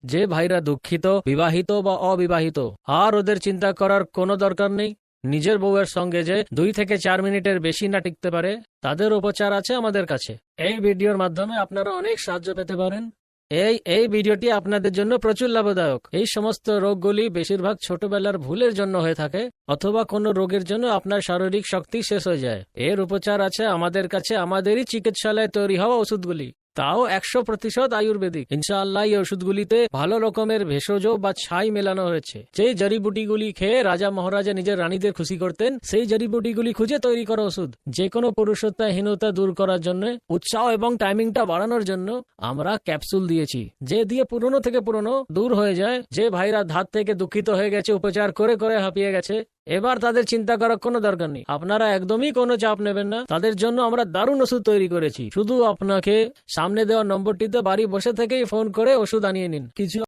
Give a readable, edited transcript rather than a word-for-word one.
যে ভাইরা দুঃখিত, বিবাহিত বা অবিবাহিত, আর ওদের চিন্তা করার কোনো দরকার নেই। নিজের বউয়ের সঙ্গে যে 2 থেকে 4 মিনিটের বেশি না টিকতে পারে, তাদের উপচার আছে আমাদের কাছে। এই ভিডিওর মাধ্যমে আপনারা অনেক সাহায্য পেতে পারেন। এই ভিডিওটি আপনাদের জন্য প্রচুর লাভদায়ক। এই সমস্ত রোগগুলি বেশিরভাগ ছোটবেলার ভুলের জন্য হয়ে থাকে, অথবা কোনো রোগের জন্য আপনার শারীরিক শক্তি শেষ হয়ে যায়। এর উপচার আছে আমাদের কাছে, আমাদেরই চিকিৎসালয়ে তৈরি হওয়া ওষুধগুলি, তাও 100% আয়ুর্বেদিক। ইনশাআল্লাহ এই ওষুধগুলিতে ভালো রকমের ভেষজ বা ছাই মেলানো হয়েছে। যেই জড়িবুটিগুলি খেয়ে রাজা মহারাজা নিজের রানীদের খুশি করতেন, সেই জড়িবুটিগুলি খুঁজে তৈরি করা ওষুধ। যে কোনো পুরুষত্বহীনতা দূর করার জন্য, উৎসাহ এবং টাইমিংটা বাড়ানোর জন্য আমরা ক্যাপসুল দিয়েছি, যে দিয়ে পুরনো থেকে পুরনো দূর হয়ে যায়। যে ভাইরা ধাত থেকে দুঃখিত হয়ে গেছে, উপচার করে করে হাঁপিয়ে গেছে, এবার তাদের চিন্তা করার কোনো দরকার নেই। আপনারা একদমই কোনো চাপ নেবেন না। তাদের জন্য আমরা দারুণ ওষুধ তৈরি করেছি। শুধু আপনাকে সামনে দেওয়া নম্বরটিতে বাড়ি বসে থেকেই ফোন করে ওষুধ আনিয়ে নিন। কিছু